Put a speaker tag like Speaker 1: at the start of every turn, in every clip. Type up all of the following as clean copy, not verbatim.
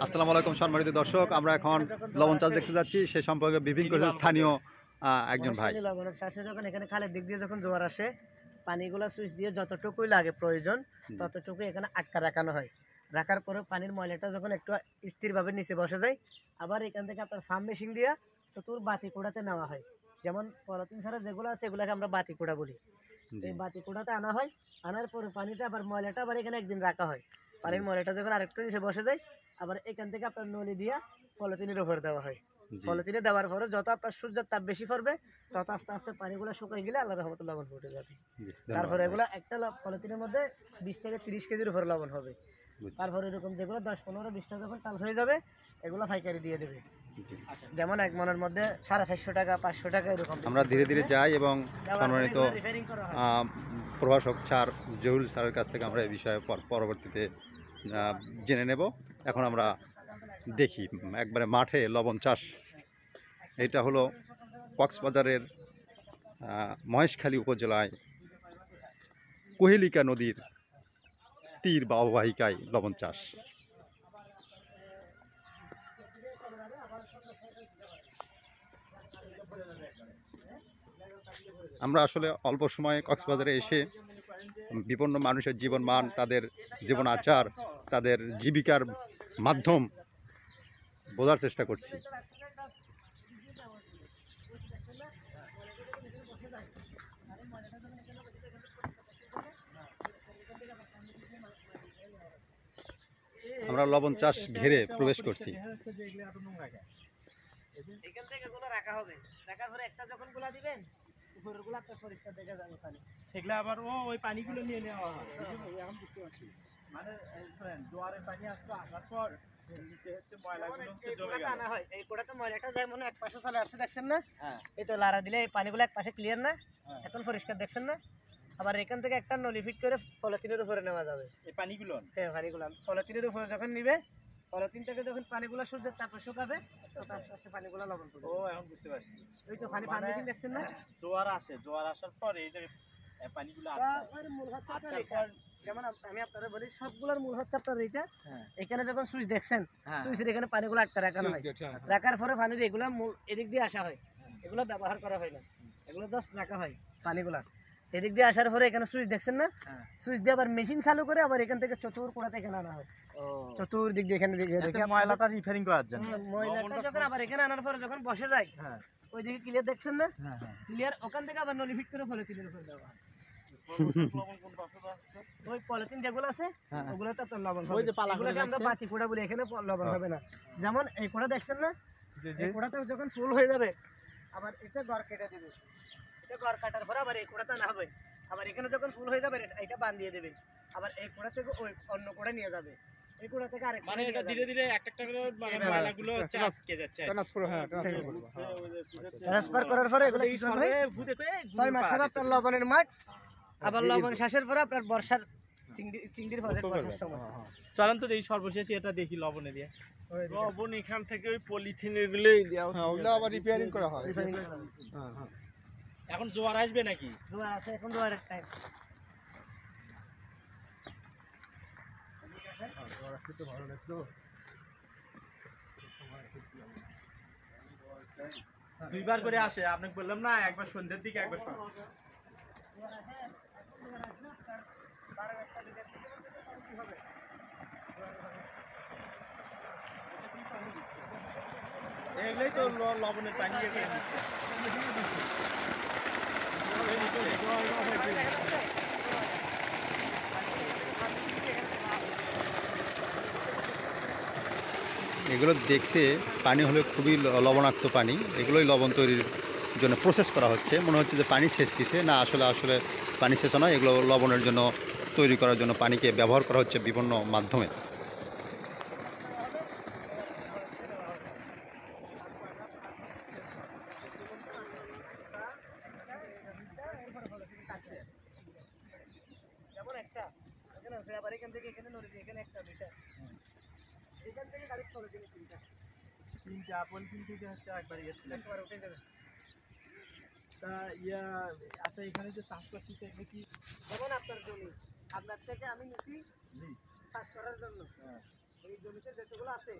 Speaker 1: আসসালামু আলাইকুম সম্মানিত দর্শক, আমরা এখন লবণ চাষ দেখতে যাচ্ছি। সে সম্পর্কে বিভিন্ন করেছেন স্থানীয় একজন ভাই।
Speaker 2: লবণের চাষে যখন এখানে খালের দিক দিয়ে যখন জোয়ার আসে, পানিগুলো সুইচ দিয়ে যতটুকুই লাগে প্রয়োজন ততটুকু এখানে আটকা রাখানো হয়। রাখার পরে পানির ময়লাটা যখন একটু স্থিরভাবে নিচে বসে যায়, আবার এখান থেকে আপনার ফার্ম মেশিন দিয়ে চতুর বাতি কুড়াতে নেওয়া হয়। যেমন পলিথিন ছাড়া যেগুলো আছে এগুলোকে আমরা বাতি কুড়া বলি। এই বাতি কুড়াতে আনা হয়, আনার পরে পানিটা আবার ময়লাটা আবার এখানে একদিন রাখা হয়। পানির ময়লাটা যখন আরেকটু নিচে বসে যায়, আবার এখান থেকে আপনার নলি দিয়ে পলিথিনের উপরে দেওয়া হয়। পলিথিনে দেওয়ার পরে যত আপনার সূর্যের তাপ বেশি পড়বে তত আস্তে আস্তে পানিগুলো শুকিয়ে গেলে আল্লাহর রহমতে লবণ ফুটে যাবে। তারপরে এগুলো একটা পলিথিনের মধ্যে 20 থেকে 30 কেজির উপরে লবণ হবে। তারপরে এরকম যেগুলো 10, 15, 20টা যখন টাল হয়ে যাবে এগুলো পাইকারি দিয়ে দেবে। যেমন এক মনের মধ্যে 450 টাকা, 500 টাকা এরকম।
Speaker 1: আমরা ধীরে ধীরে যাই এবং সম্মানিত প্রভাষক স্যার জহুল স্যারের কাছ থেকে আমরা এই বিষয়ে পরবর্তীতে জেনে নেব। এখন আমরা দেখি একবারে মাঠে লবণ চাষ। এটা হলো কক্সবাজারের মহেশখালী উপজেলায় কোহেলিকা নদীর তীর বা অববাহিকায় লবণ চাষ। আমরা আসলে অল্প সময়ে কক্সবাজারে এসে বিভিন্ন মানুষের জীবনমান, তাদের জীবন আচার, তাদের জীবিকার মাধ্যম বোঝার চেষ্টা করছি। আমরা লবণ চাষ ঘিরে প্রবেশ করছি।
Speaker 2: এখান থেকে গুলো রাখা হবে, রাখার পরে একটা যখন গুলা দিবেন উপরের গুলো আপনার পরিষ্কার দেখা যাবে পানি,
Speaker 3: সেগুলো আবার ওই পানিগুলো নিয়ে নেওয়া হয়। এখন বুঝতে পারছি, মানে জোয়ারের পানি আসলো, আসার পর নিচে হচ্ছে ময়লাগুলো হচ্ছে জমে গেল।
Speaker 2: আনা হয় এই কোটাতে ময়লাটা যায় মনে এক পাশে চলে আসছে, দেখছেন না? এই তো লারা দিলে এই পানিগুলো এক পাশে ক্লিয়ার না, এখন পরিষ্কার দেখছেন না? আবার এখান থেকে একটা নলি ফিট করে পলিথিনের উপরে নেওয়া যাবে।
Speaker 3: এই পানিগুলো
Speaker 2: পানিগুলো পলিথিনের উপরে যখন নিবে, পলিথিন থেকে যখন পানিগুলো সূর্যের তাপে শুকাবে আস্তে আস্তে পানিগুলো লবণ করবে।
Speaker 3: ও এখন বুঝতে পারছি।
Speaker 2: ওই তো পানি মেশিন দেখছেন না?
Speaker 3: জোয়ার আসে, জোয়ার আসার পর এই যে পানিগুলো
Speaker 2: মূল হচ্ছে আপনার এটা। যেমন আমি আপনারা বলি সবগুলোর মূল হচ্ছে আপনার এইটা। এখানে যখন সুইচ দেখছেন, সুইচের এখানে পানিগুলো আটকে রাখানো হয়। রাখার পরে পানির এগুলো মূল এদিক দিয়ে আসা হয়, এগুলো ব্যবহার করা হয় না, এগুলো জাস্ট রাখা হয় পানিগুলা। এদিক দিয়ে আসার পরে এখানে সুইচ দেখছেন না, সুইচ দিয়ে আবার মেশিন চালু করে আবার এখান থেকে চতুর কোড়াতে এখানে আনা হয়। চতুর্দিক দিয়ে এখানে দেখে
Speaker 3: ময়লাটা রিফারিং করার জন্য।
Speaker 2: ময়লাটা যখন আবার এখানে আনার পরে যখন বসে যায়, ওইদিকে ক্লিয়ার দেখছেন না, ক্লিয়ার ওখান থেকে আবার নলি ফিট করে পলিথিনের উপর দেওয়া হয়। ওই পলিথিন যেগুলো আছে ওগুলো তো আপনার লবণ হবে, এগুলোকে আমরা বাতি কোড়া বলি, এখানে লবণ হবে না। যেমন এই কোড়া দেখছেন না, এই কোড়াতে যখন ফুল হয়ে যাবে আবার এটা গড় কেটে দেবে, এটা গড় কাটার পরে আবার এই কোড়াতে না হবে, আবার এখানে যখন ফুল হয়ে যাবে এটা বান দিয়ে দেবে, আবার এই কোড়া থেকে ওই অন্য কোড়া নিয়ে যাবে, এই কোড়া থেকে আরেক
Speaker 3: মানে এটা ধীরে ধীরে একটা একটা করে ময়লাগুলো হচ্ছে আটকে যাচ্ছে।
Speaker 2: ট্রান্সফার করার পরে এগুলো কি করবে? 6 মাস হবে আপনার লবণের মাঠ, আবার লবণ শেষের পরে আপনার বর্ষার চিংড়ির বর্ষার সময়।
Speaker 3: চলেন তো এই সর্বশেষ এটা দেখি লবণে দিয়ে।
Speaker 4: লবণ এখান থেকে ওই পলিথিনের গুলোই দেওয়া,
Speaker 5: ওগুলো আবার রিপেয়ারিং করা হয়।
Speaker 3: এখন জোয়ার আসবে নাকি?
Speaker 2: জোয়ার আছে, এখন জোয়ারের টাইম।
Speaker 3: দুইবার করে আসে, আপনাকে বললাম না, একবার সন্ধ্যের দিকে একবার সকাল। এগুলোই তো লবণের পানি
Speaker 1: এগুলো দেখতে পানি হলে খুবই লবণাক্ত পানি, এগুলোই লবণ তৈরির জন্য প্রসেস করা হচ্ছে। মনে হচ্ছে যে পানি সেচতেছে, না আসলে আসলে পানি সেচা নয়, এগুলো লবণের জন্য তৈরি করার জন্য পানিকে ব্যবহার করা হচ্ছে বিভিন্ন মাধ্যমে।
Speaker 2: যেমন একটা এখানে আছে, আবার এখান থেকে এখানে নদী, এখানে একটা দুইটা, এখান থেকে ডাইরেক্ট পলিথিন তিনটা
Speaker 3: পলিথিন থেকে হচ্ছে একবার
Speaker 2: একবার উঠে যাবে।
Speaker 3: তা ইয়া আচ্ছা, এখানে যে চাষ করতেছে এগুলো কি?
Speaker 2: যেমন আপনার জমি, আপনার থেকে আমি নিচ্ছি চাষ করার জন্য, এই জমিতে যতগুলো আছে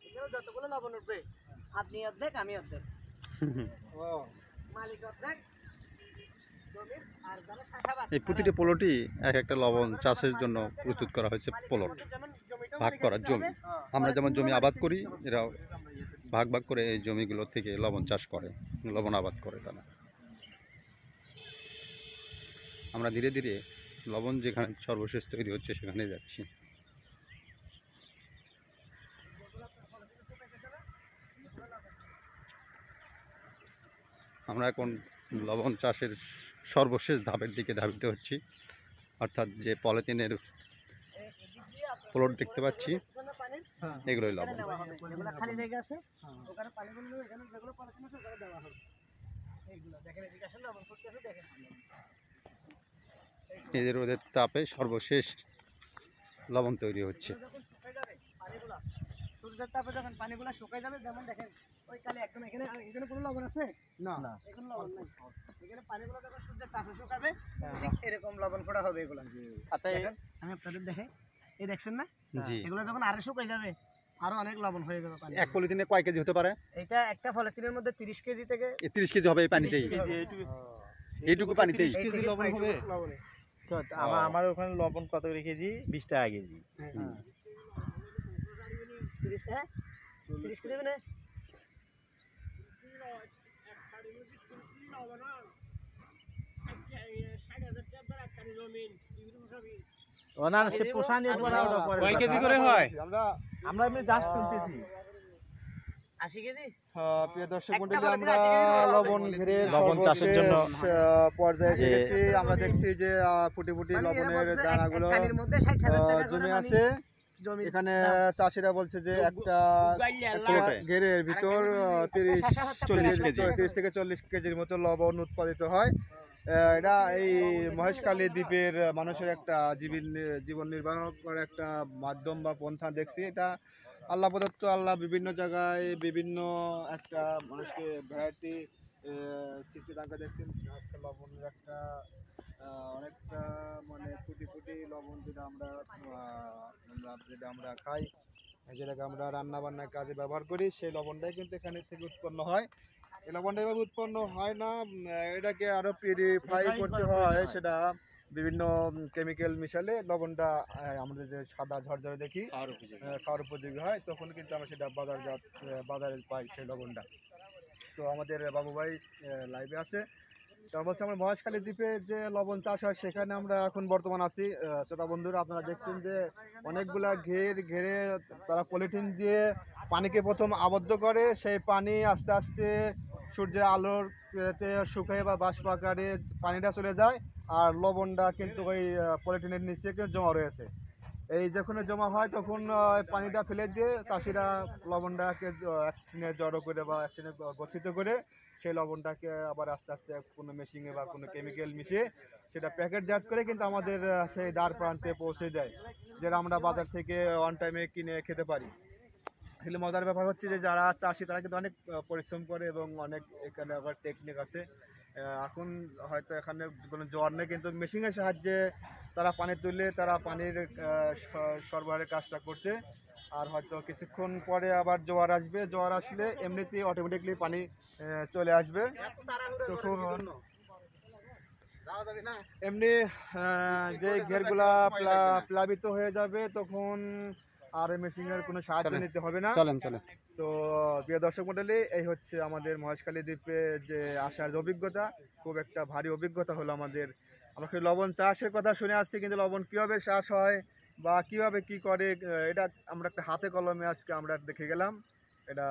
Speaker 2: এখানে যতগুলো লবণ উঠবে আপনি অর্ধেক আমি অর্ধেক মালিক অর্ধেক জমির আর যারা চাষাবাদ
Speaker 1: এই প্রতিটি প্লটই এক একটা লবণ চাষের জন্য প্রস্তুত করা হয়েছে প্লট
Speaker 2: যেমন জমিটা
Speaker 1: ভাগ করার জমি। আমরা যেমন জমি আবাদ করি, এরা ভাগ ভাগ করে এই জমিগুলো থেকে লবণ চাষ করে, লবণ আবাদ করে তারা। আমরা ধীরে ধীরে লবণ যেখানে সর্বশেষ তৈরি হচ্ছে সেখানে যাচ্ছি। আমরা এখন লবণ চাষের সর্বশেষ ধাপের দিকে ধাবিত হচ্ছি, অর্থাৎ যে পলিথিনের প্লট দেখতে পাচ্ছি এগুলোই লবণ।
Speaker 2: যেগুলো খালি জায়গা আছে ওখানে পানিগুলো এখানে যেগুলো পলিথিন আছে ওখানে দেওয়া হবে। এইগুলো দেখেন এদিকে আসলে লবণ ফুটতেছে দেখেন।
Speaker 1: এদের ওদের তাপে সর্বশেষ লবণ তৈরি হচ্ছে।
Speaker 2: যখন শুকায় যাবে পানিগুলো, সূর্যের তাপে যখন পানিগুলো শুকায় যাবে, যেমন দেখেন ওই কালে একদম এখানে এখানে কোনো লবণ আছে না, এখানে লবণ নাই। এখানে পানিগুলো যখন সূর্যের তাপে শুকাবে ঠিক এরকম লবণ ফোড়া হবে এগুলো।
Speaker 3: আচ্ছা
Speaker 2: দেখেন আমি আপনাদের দেখে এই দেখছেন না,
Speaker 1: জি,
Speaker 2: এগুলো যখন আরো শুকায় যাবে আরো অনেক লবণ হয়ে যাবে পানি।
Speaker 1: এক পলিথিনে কয় কেজি হতে পারে?
Speaker 2: এটা একটা পলিথিনের মধ্যে 30 কেজি থেকে
Speaker 1: 30 কেজি হবে এই পানিতেই, এইটুকু পানিতেই
Speaker 2: 30 কেজি লবণ হবে লবণে।
Speaker 3: আমার ওখানে লবণ কত করে কেজি? 20 টাকা কেজি।
Speaker 2: 30 হ্যাঁ 30 কেজি মানে
Speaker 3: ও না সে পোষা নিয়ে পড়া ওটা পরে।
Speaker 4: কয় কেজি করে হয়?
Speaker 3: আমরা এমনি জাস্ট শুনতেছি
Speaker 2: 80 কেজি।
Speaker 5: প্রিয় দর্শক
Speaker 2: একটা
Speaker 5: মণ্ডলী,
Speaker 2: পলিথিনে
Speaker 5: আমরা
Speaker 2: 80 কেজি
Speaker 5: লবণ ঘেরের
Speaker 3: লবণ চাষের জন্য
Speaker 5: পর্যায়ে এসে
Speaker 3: যে-
Speaker 5: গেছি। আমরা দেখছি যে ফুটি ফুটি
Speaker 2: মানে এর
Speaker 5: লবণের
Speaker 2: মধ্যে
Speaker 5: দানাগুলো
Speaker 2: কানির মধ্যে 60,000 টাকা করে
Speaker 5: জমে
Speaker 2: মানে
Speaker 5: আছে।
Speaker 2: জমি
Speaker 5: এখানে চাষিরা বলছে যে একটা
Speaker 1: প্লটে
Speaker 5: ঘেরের ভিতর 30
Speaker 2: শাসা হচ্ছে
Speaker 5: 40
Speaker 1: কেজি।
Speaker 5: 30 থেকে 40 কেজির মতো লবণ উৎপাদিত হয়। এটা এই মহেশখালী দ্বীপের মানুষের একটা জীবন নির্বাহ করার একটা মাধ্যম বা পন্থা দেখছি। এটা আল্লাহ প্রদত্ত, আল্লাহ বিভিন্ন জায়গায় বিভিন্ন একটা মানুষকে ভ্যারাইটি সৃষ্টি দান করে দেখছেন। একটা লবণের একটা অনেকটা মানে কোটি কোটি লবণ যেটা আমরা খাই, যেটাকে আমরা রান্না বান্নার কাজে ব্যবহার করি, সেই লবণটাই কিন্তু এখানে থেকে উৎপন্ন হয়। এই লবণটা এভাবে উৎপন্ন হয় না, এটাকে আরো পিউরিফাই করতে হয়। সেটা বিভিন্ন কেমিক্যাল মিশালে লবণটা আমাদের যে সাদা ঝরঝরে দেখি খাওয়ার উপযোগী হয়, তখন কিন্তু আমরা সেটা বাজারে পাই সেই লবণটা। তো আমাদের বাবু ভাই লাইভে আছে, তো বলছে আমরা মহেশখালী দ্বীপে যে লবণ চাষ হয় সেখানে আমরা এখন বর্তমান আছি। শ্রোতা বন্ধুরা, আপনারা দেখছেন যে অনেকগুলা ঘেরে তারা পলিথিন দিয়ে পানিকে প্রথম আবদ্ধ করে, সেই পানি আস্তে আস্তে সূর্যের আলোর তে শুকিয়ে বা বাষ্প আকারে পানিটা চলে যায়, আর লবণটা কিন্তু ওই পলিথিনের নিচে জমা রয়েছে। এই যখন জমা হয় তখন পানিটা ফেলে দিয়ে চাষিরা লবণটাকে একদিনে জড়ো করে বা একদিনে গচ্ছিত করে সেই লবণটাকে আবার আস্তে আস্তে কোনো মেশিনে বা কোনো কেমিক্যাল মিশিয়ে সেটা প্যাকেটজাত করে কিন্তু আমাদের সেই দ্বার প্রান্তে পৌঁছে দেয়, যেটা আমরা বাজার থেকে অন টাইমে কিনে খেতে পারি। আসলে মজার ব্যাপার হচ্ছে যে যারা চাষি তারা কিন্তু অনেক পরিশ্রম করে এবং অনেক এখানে আবার টেকনিক আছে। এখন হয়তো এখানে কোনো জোয়ার নেই, কিন্তু মেশিনের সাহায্যে তারা পানি তুলে তারা পানির সরবরাহের কাজটা করছে। আর হয়তো কিছুক্ষণ পরে আবার জোয়ার আসবে, জোয়ার আসলে এমনিতেই অটোমেটিকলি পানি চলে আসবে। তখন এমনি যে ঘেরগুলা প্লাবিত হয়ে যাবে তখন আর মেশিনের কোনো সাহায্য নিতে হবে না।
Speaker 1: চলেন চলেন।
Speaker 5: তো প্রিয় দর্শক মণ্ডলী, এই হচ্ছে আমাদের মহেশখালী দ্বীপে যে আসার যে অভিজ্ঞতা, খুব একটা ভারী অভিজ্ঞতা হলো আমাদের। আমরা খালি লবণ চাষের কথা শুনে আসছি, কিন্তু লবণ কীভাবে চাষ হয় বা কীভাবে কী করে এটা আমরা একটা হাতে কলমে আজকে আমরা দেখে গেলাম। এটা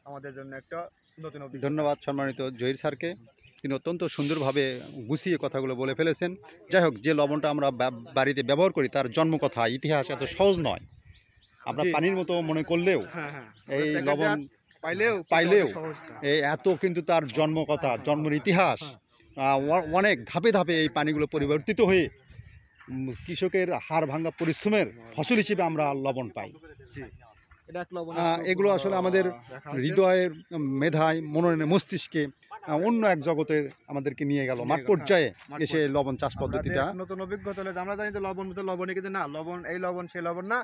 Speaker 5: আমাদের জন্য একটা নতুন অভিজ্ঞতা।
Speaker 1: ধন্যবাদ সম্মানিত জহির স্যারকে, তিনি অত্যন্ত সুন্দরভাবে গুছিয়ে কথাগুলো বলে ফেলেছেন। যাই হোক, যে লবণটা আমরা বাড়িতে ব্যবহার করি তার জন্মকথা ইতিহাস এত সহজ নয়। আমরা পানির মতো মনে করলেও এই লবণ পাইলেও এই এত কিন্তু তার জন্মকথা, জন্মের ইতিহাস অনেক ধাপে ধাপে এই পানিগুলো পরিবর্তিত হয়ে কৃষকের হাড় ভাঙা পরিশ্রমের ফসল হিসেবে আমরা লবণ পাই। এগুলো আসলে আমাদের হৃদয়ের, মেধায়, মননে, মস্তিষ্কে অন্য এক জগতে আমাদেরকে নিয়ে গেল। মাঠ পর্যায়ে এসে লবণ চাষ পদ্ধতিটা
Speaker 5: নতুন অভিজ্ঞতা হলে আমরা জানি যে লবণ মতো লবণই, কিন্তু না, লবণ এই লবণ সেই লবণ না।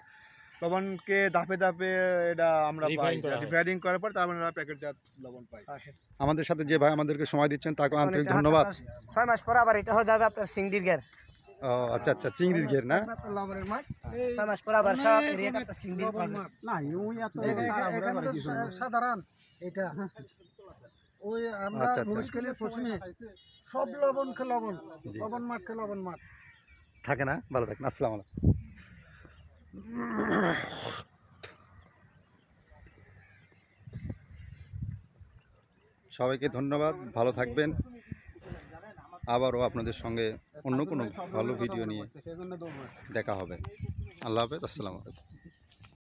Speaker 5: লবণকে ধাপে ধাপে এটা আমরা পাই, রিফাইনিং করার পর তারপর আমরা প্যাকেটজাত লবণ পাই।
Speaker 1: আমাদের সাথে যে ভাই আমাদেরকে সময় দিচ্ছেন তাকে আন্তরিক ধন্যবাদ।
Speaker 2: 6 মাস পর আবার এটা হয়ে যাবে আপনার সিংড়ির ঘের।
Speaker 1: ও আচ্ছা আচ্ছা, চিংড়ির ঘের না?
Speaker 2: লবণের মাঠ 6 মাস পর আবার সব এরিয়াটা আপনার সিংড়ির পাওয়া যায়।
Speaker 6: এখানে তো সাধারণ এটা ওই আমরা
Speaker 1: আচ্ছা, আচ্ছা।
Speaker 6: মুশকিলের প্রশ্নে সব লবণকে লবণ,
Speaker 1: জি।
Speaker 6: লবণ মাঠকে লবণ মাঠ।
Speaker 1: থাকে না? ভালো থাকেন, আসসালামু আলাইকুম। সবাইকে ধন্যবাদ, ভালো থাকবেন। আবারও আপনাদের সঙ্গে অন্য কোনো ভালো ভিডিও নিয়ে দেখা হবে। আল্লাহ হাফেজ, আসসালামু আলাইকুম।